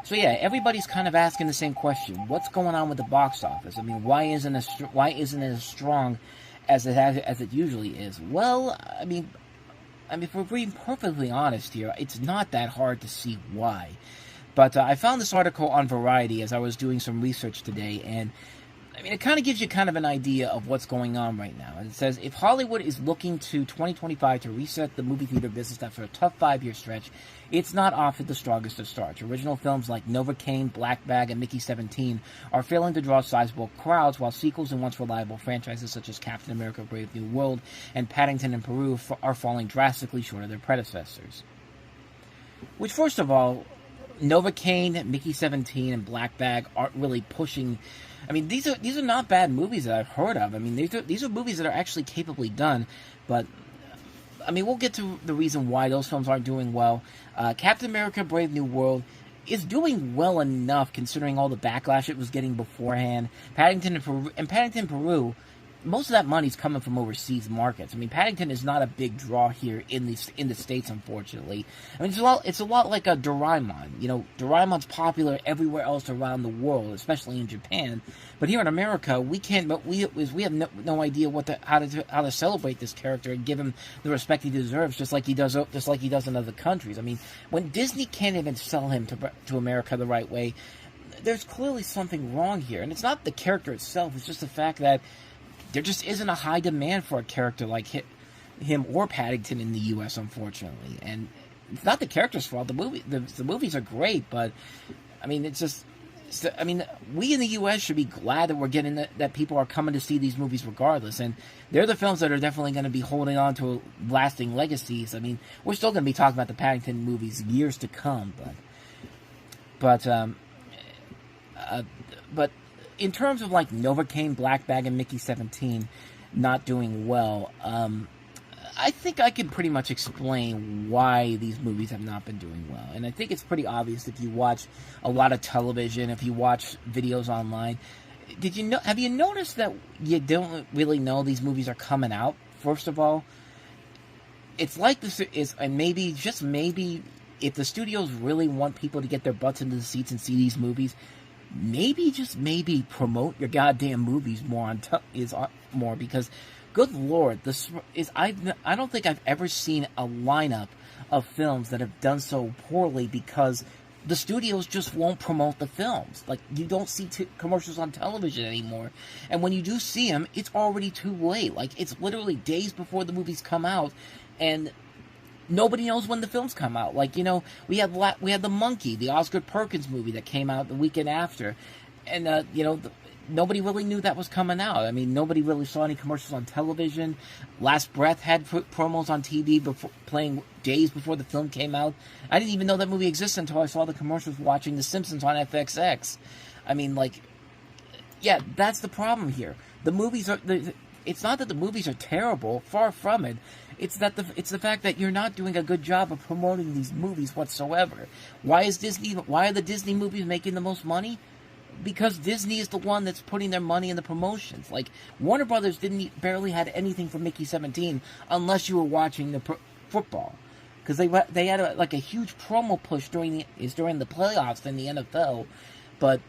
So yeah, everybody's kind of asking the same question: what's going on with the box office? I mean, why isn't it as strong as it usually is? Well, if we're being perfectly honest here, it's not that hard to see why. But I found this article on Variety as I was doing some research today, and it kind of gives you kind of an idea of what's going on right now. And it says, if Hollywood is looking to 2025 to reset the movie theater business after a tough 5-year stretch, it's not off at the strongest of starts. Original films like Novocaine, Black Bag, and Mickey 17 are failing to draw sizable crowds, while sequels and once reliable franchises such as Captain America: Brave New World and Paddington in Peru are falling drastically short of their predecessors. Which, first of all, Novocaine, Mickey 17, and Black Bag aren't really pushing. These are not bad movies that I've heard of. These are movies that are actually capably done, but we'll get to the reason why those films aren't doing well. Captain America: Brave New World is doing well enough considering all the backlash it was getting beforehand. Paddington in Peru, most of that money's coming from overseas markets. Paddington is not a big draw here in the States, unfortunately. It's a lot like a Doraemon. Doraemon's popular everywhere else around the world, especially in Japan. But here in America, we can't. But we have no idea how to celebrate this character and give him the respect he deserves, just like he does in other countries. When Disney can't even sell him to America the right way, there's clearly something wrong here. And it's not the character itself; it's just the fact that there just isn't a high demand for a character like him or Paddington in the U.S., unfortunately. And it's not the character's fault. The movies are great, but it's just. We in the U.S. should be glad that we're getting that people are coming to see these movies regardless, and they're the films that are definitely going to be holding on to lasting legacies. We're still going to be talking about the Paddington movies years to come, but in terms of like Novocaine, Black Bag, and Mickey 17 not doing well, I think I can pretty much explain why these movies have not been doing well. And I think it's pretty obvious if you watch a lot of television, if you watch videos online. Have you noticed that you don't really know these movies are coming out, first of all? It's like this is, and maybe, just maybe, if the studios really want people to get their butts into the seats and see these movies, maybe, just maybe, promote your goddamn movies more more, because good Lord, I don't think I've ever seen a lineup of films that have done so poorly because the studios just won't promote the films. Like, you don't see commercials on television anymore. And when you do see them, it's already too late. Like, it's literally days before the movies come out, and nobody knows when the films come out. Like, we had The Monkey, the Oscar Perkins movie that came out the weekend after. And, nobody really knew that was coming out. Nobody really saw any commercials on television. Last Breath had promos on TV playing days before the film came out. I didn't even know that movie existed until I saw the commercials watching The Simpsons on FXX. Yeah, that's the problem here. The movies are... It's not that the movies are terrible, far from it. It's the fact that you're not doing a good job of promoting these movies whatsoever. Why are the Disney movies making the most money? Because Disney is the one that's putting their money in the promotions. Like, Warner Brothers barely had anything for Mickey 17 unless you were watching the football. Because they had a huge promo push during the playoffs in the NFL, but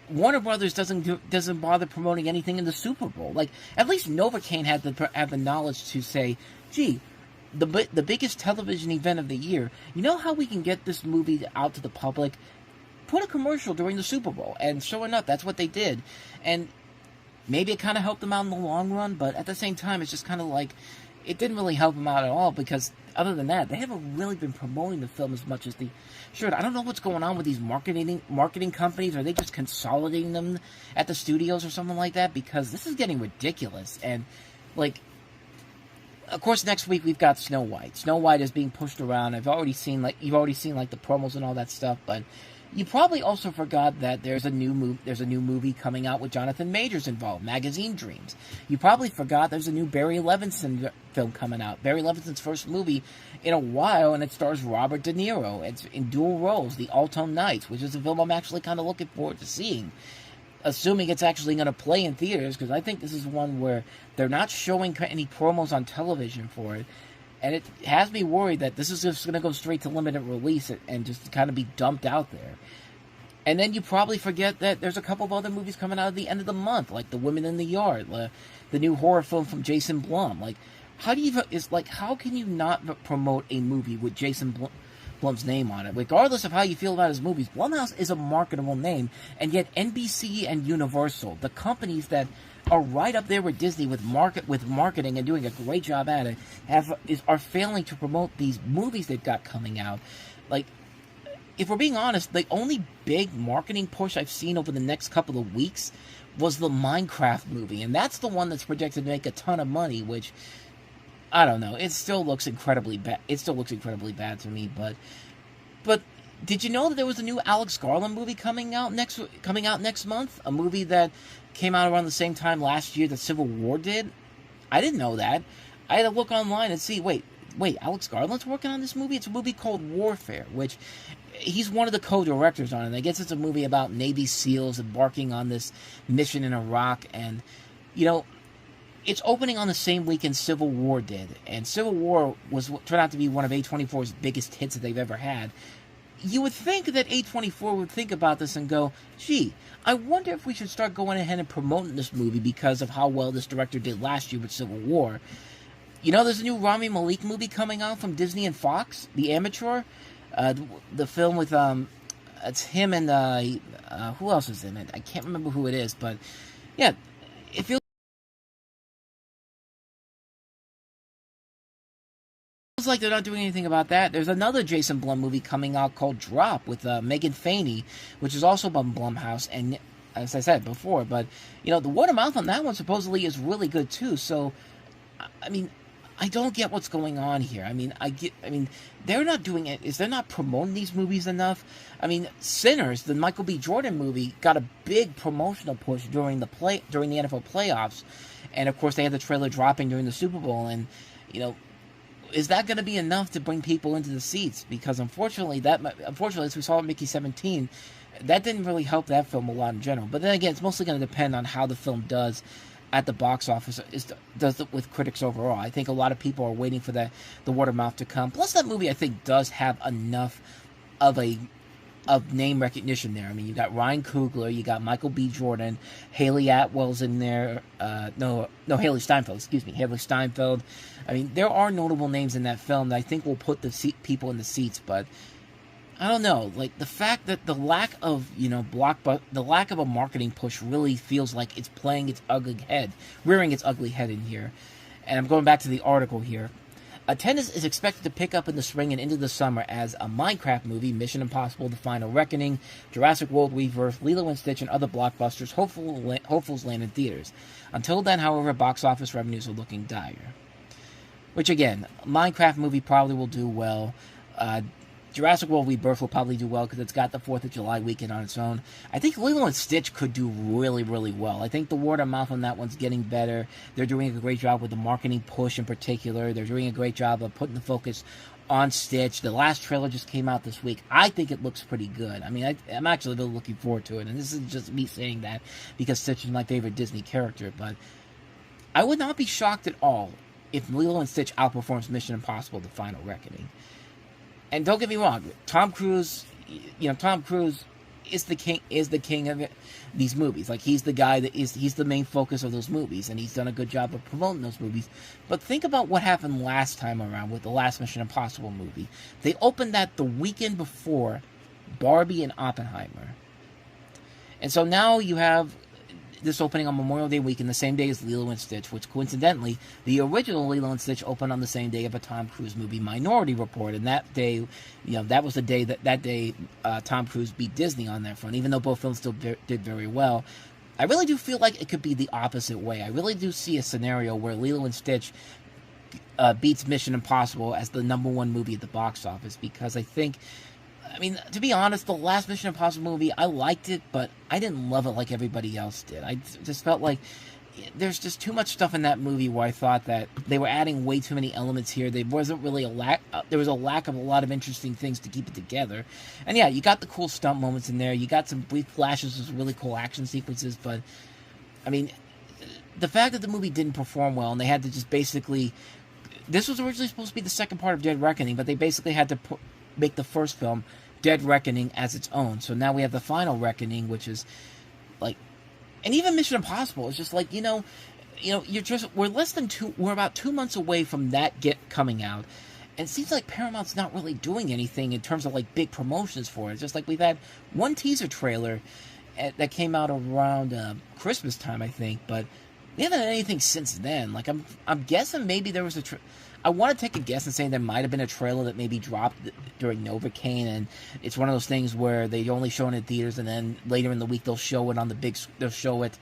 Warner Brothers doesn't bother promoting anything in the Super Bowl. Like, at least Novocaine had the knowledge to say, gee, the biggest television event of the year, you know how we can get this movie out to the public? Put a commercial during the Super Bowl, and sure enough, that's what they did. And maybe it kind of helped them out in the long run, but at the same time, it's just kind of like, it didn't really help them out at all, because other than that, they haven't really been promoting the film as much as they should. I don't know what's going on with these marketing companies. Are they just consolidating them at the studios or something like that? Because this is getting ridiculous. And, like, of course, next week we've got Snow White. Snow White is being pushed around. You've already seen the promos and all that stuff, but you probably also forgot that there's a new movie coming out with Jonathan Majors involved, Magazine Dreams. You probably forgot there's a new Barry Levinson film coming out. Barry Levinson's first movie in a while, and it stars Robert De Niro. It's in dual roles, The Alton Nights, which is a film I'm actually kind of looking forward to seeing. Assuming it's actually going to play in theaters, because I think this is one where they're not showing any promos on television for it. And it has me worried that this is just going to go straight to limited release and just kind of be dumped out there. And then you probably forget that there's a couple of other movies coming out at the end of the month, like The Women in the Yard, the new horror film from Jason Blum. Like, how can you not promote a movie with Blum's name on it? Regardless of how you feel about his movies, Blumhouse is a marketable name, and yet NBC and Universal, the companies that are right up there with Disney with marketing and doing a great job at it, are failing to promote these movies they've got coming out. Like, if we're being honest, the only big marketing push I've seen over the next couple of weeks was the Minecraft movie, and that's the one that's projected to make a ton of money, which, I don't know, it still looks incredibly bad. It still looks incredibly bad to me, but did you know that there was a new Alex Garland movie coming out next month? A movie that came out around the same time last year that Civil War did? I didn't know that. I had to look online and see, wait, Alex Garland's working on this movie? It's a movie called Warfare, which he's one of the co-directors on it. I guess it's a movie about Navy SEALs embarking on this mission in Iraq, and, you know, it's opening on the same weekend Civil War did, and Civil War turned out to be one of A24's biggest hits that they've ever had. You would think that A24 would think about this and go, gee, I wonder if we should start going ahead and promoting this movie because of how well this director did last year with Civil War. You know, there's a new Rami Malek movie coming out from Disney and Fox, The Amateur. The film with, it's him and, who else is in it? I can't remember who it is, but, yeah, it feels like they're not doing anything about that. There's another Jason Blum movie coming out called Drop with Megan Faney, which is also from Blumhouse, and as I said before, but, you know, the word of mouth on that one supposedly is really good too, so, I mean, I don't get what's going on here. I mean, they're not doing it. They're not promoting these movies enough. I mean, Sinners, the Michael B. Jordan movie, got a big promotional push during the NFL playoffs, and of course they had the trailer dropping during the Super Bowl. And, you know, is that going to be enough to bring people into the seats? Because unfortunately, as we saw at Mickey 17, that didn't really help that film a lot in general. But then again, it's mostly going to depend on how the film does at the box office, does it with critics overall. I think a lot of people are waiting for the word of mouth to come. Plus, that movie, I think, does have enough of name recognition there. I mean, you got Ryan Coogler, you got Michael B. Jordan, Haley Atwell's in there. Haley Steinfeld. Excuse me, Haley Steinfeld. I mean, there are notable names in that film that I think will put people in the seats, but I don't know, like, the fact that the lack of, the lack of a marketing push really feels like it's rearing its ugly head in here. And I'm going back to the article here. Attendance is expected to pick up in the spring and into the summer as a Minecraft movie, Mission Impossible: The Final Reckoning, Jurassic World Rebirth, Lilo and Stitch, and other blockbusters hopefuls land in theaters. Until then, however, box office revenues are looking dire. Which, again, Minecraft movie probably will do well. Jurassic World Rebirth will probably do well because it's got the 4th of July weekend on its own. I think Lilo and Stitch could do really, really well. I think the word of mouth on that one's getting better. They're doing a great job with the marketing push in particular. They're doing a great job of putting the focus on Stitch. The last trailer just came out this week. I think it looks pretty good. I mean, I'm actually really looking forward to it. And this is just me saying that because Stitch is my favorite Disney character. But I would not be shocked at all if Lilo and Stitch outperforms Mission Impossible: The Final Reckoning. And don't get me wrong, Tom Cruise is the king of these movies. Like, he's the guy he's the main focus of those movies, and he's done a good job of promoting those movies. But think about what happened last time around with the last Mission Impossible movie. They opened that the weekend before Barbie and Oppenheimer. And so now you have this opening on Memorial Day weekend, the same day as Lilo and Stitch, which coincidentally, the original Lilo and Stitch opened on the same day of a Tom Cruise movie, Minority Report, and that day, that was the day Tom Cruise beat Disney on that front, even though both films still did very well. I really do feel like it could be the opposite way. I really do see a scenario where Lilo and Stitch beats Mission Impossible as the #1 movie at the box office, because I mean, to be honest, the last Mission Impossible movie, I liked it, but I didn't love it like everybody else did. I just felt like there's just too much stuff in that movie where I thought that they were adding way too many elements here. There wasn't really there was a lack of a lot of interesting things to keep it together. And yeah, you got the cool stunt moments in there. You got some brief flashes of really cool action sequences, but, I mean, the fact that the movie didn't perform well and they had to just basically... This was originally supposed to be the second part of Dead Reckoning, but they basically had to make the first film Dead Reckoning as its own. So now we have the Final Reckoning, which is like, and even Mission Impossible is just like, we're about 2 months away from that coming out. And it seems like Paramount's not really doing anything in terms of like big promotions for it. It's just like we've had one teaser trailer that came out around Christmas time, I think, but we haven't had anything since then. Like I'm guessing maybe there was I want to take a guess and say there might have been a trailer that maybe dropped during Novocaine, and it's one of those things where they only show it in theaters, and then later in the week they'll show it on they'll show it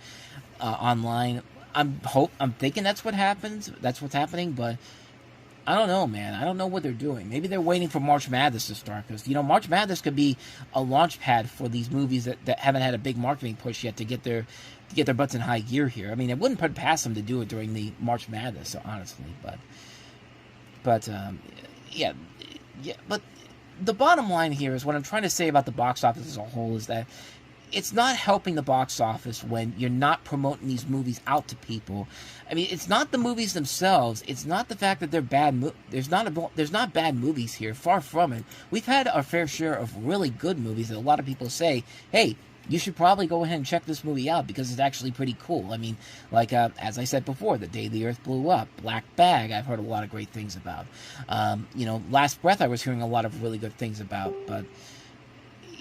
online. I'm thinking that's what happens. That's what's happening, but I don't know, man. I don't know what they're doing. Maybe they're waiting for March Madness to start, because, March Madness could be a launch pad for these movies that haven't had a big marketing push yet to get their butts in high gear here. I mean, it wouldn't put past them to do it during the March Madness, honestly. But the bottom line here is what I'm trying to say about the box office as a whole is that it's not helping the box office when you're not promoting these movies out to people. I mean, it's not the movies themselves. It's not the fact that they're bad. There's not bad movies here. Far from it. We've had our fair share of really good movies that a lot of people say, hey, you should probably go ahead and check this movie out because it's actually pretty cool. I mean, like, as I said before, The Day the Earth Blew Up, Black Bag, I've heard a lot of great things about. Last Breath I was hearing a lot of really good things about, but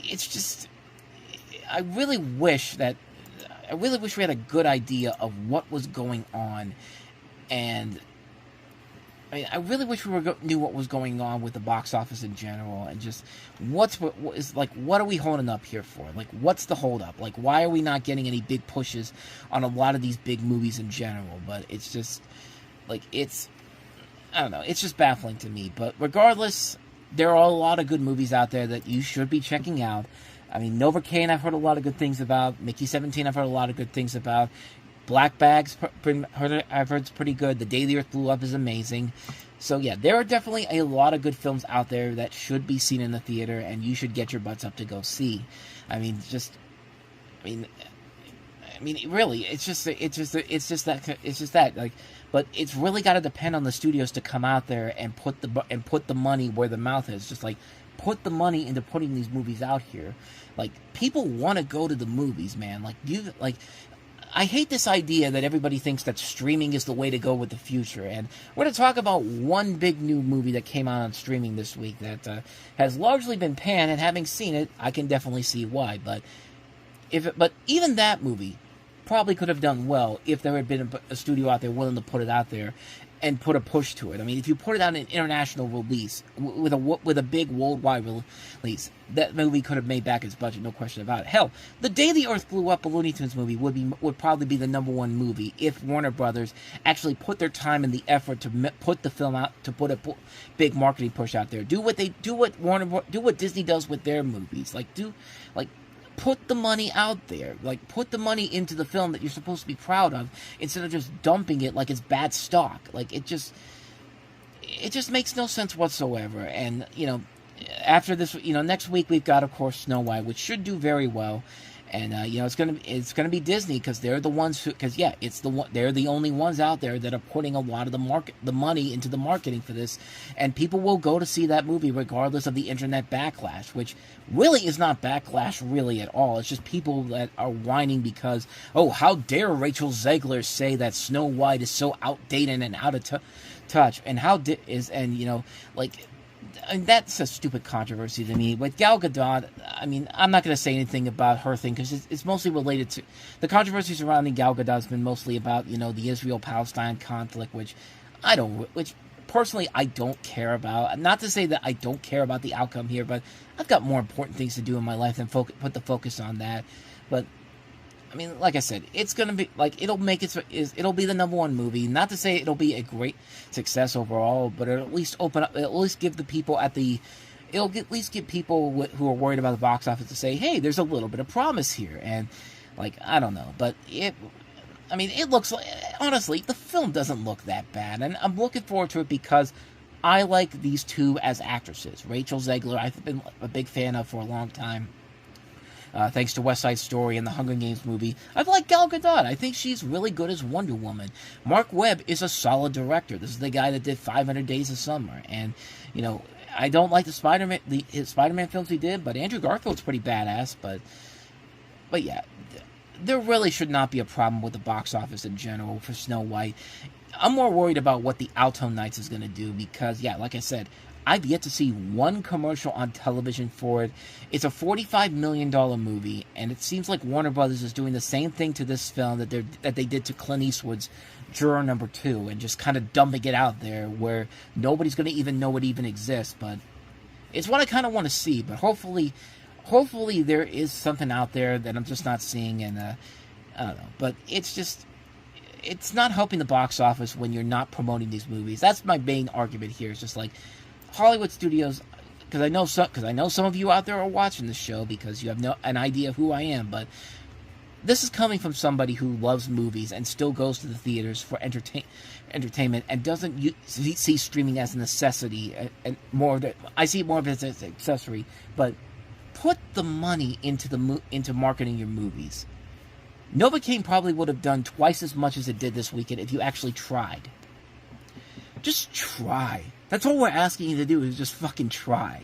it's just, I really wish we had a good idea of what was going on, and I really wish we knew what was going on with the box office in general, and just what are we holding up here for? Like, what's the hold up? Like, why are we not getting any big pushes on a lot of these big movies in general? But it's just, like, I don't know, it's just baffling to me. But regardless, there are a lot of good movies out there that you should be checking out. I mean, Novocaine, I've heard a lot of good things about. Mickey 17, I've heard a lot of good things about. Black Bag's, I've heard it's pretty good. The Day the Earth Blew Up is amazing. So, yeah, there are definitely a lot of good films out there that should be seen in the theater, and you should get your butts up to go see. Really, it's just that. Like, but it's really got to depend on the studios to come out there and put the money where the mouth is. Just like, put the money into putting these movies out here. Like, people want to go to the movies, man. I hate this idea that everybody thinks that streaming is the way to go with the future. And we're going to talk about one big new movie that came out on streaming this week that has largely been panned, and having seen it, I can definitely see why. But even that movie probably could have done well if there had been a studio out there willing to put it out there and put a push to it. I mean, if you put it on an international release with a big worldwide release, that movie could have made back its budget, no question about it. Hell, The Day the Earth Blew Up, a Looney Tunes movie, would probably be the number 1 movie if Warner Brothers actually put their time and the effort to put the film out, to put a big marketing push out there. Do what Disney does with their movies. Put the money out there. Like, put the money into the film that you're supposed to be proud of, instead of just dumping it like it's bad stock. Like, it just makes no sense whatsoever. And, after this, next week we've got, of course, Snow White, which should do very well. And, it's gonna be Disney, because they're the ones they're the only ones out there that are putting a lot of the money into the marketing for this, and people will go to see that movie regardless of the internet backlash, which really is not backlash really at all. It's just people that are whining because, oh, how dare Rachel Zegler say that Snow White is so outdated and out of touch, and and that's a stupid controversy to me. With Gal Gadot, I mean, I'm not going to say anything about her thing, because it's mostly related to the controversy surrounding Gal Gadot has been mostly about, the Israel-Palestine conflict, which personally I don't care about. Not to say that I don't care about the outcome here, but I've got more important things to do in my life than put the focus on that. But I mean, like I said, it's gonna be it'll be the number 1 movie. Not to say it'll be a great success overall, but it'll at least give people who are worried about the box office to say, hey, there's a little bit of promise here. And I don't know, but it looks like, honestly, the film doesn't look that bad, and I'm looking forward to it because I like these two as actresses. Rachel Zegler, I've been a big fan of for a long time. Thanks to West Side Story and the Hunger Games movie. I've liked Gal Gadot. I think she's really good as Wonder Woman. Mark Webb is a solid director. This is the guy that did 500 Days of Summer. And, I don't like the Spider-Man films he did, but Andrew Garfield's pretty badass. But yeah, there really should not be a problem with the box office in general for Snow White. I'm more worried about what the Alto Nights is going to do because, yeah, like I said, I've yet to see one commercial on television for it. It's a $45 million movie, and it seems like Warner Brothers is doing the same thing to this film that they did to Clint Eastwood's Juror Number 2, and just kind of dumping it out there where nobody's going to even know it even exists. But it's what I kind of want to see, but hopefully there is something out there that I'm just not seeing, and I don't know. But it's not helping the box office when you're not promoting these movies. That's my main argument here. It's just like Hollywood studios, because I know some of you out there are watching this show because you have an idea of who I am, but this is coming from somebody who loves movies and still goes to the theaters for entertainment and doesn't see streaming as a necessity, and I see it more of it as an accessory. But put the money into marketing your movies. Novocaine probably would have done twice as much as it did this weekend if you actually tried. Just try. That's all we're asking you to do, is just fucking try.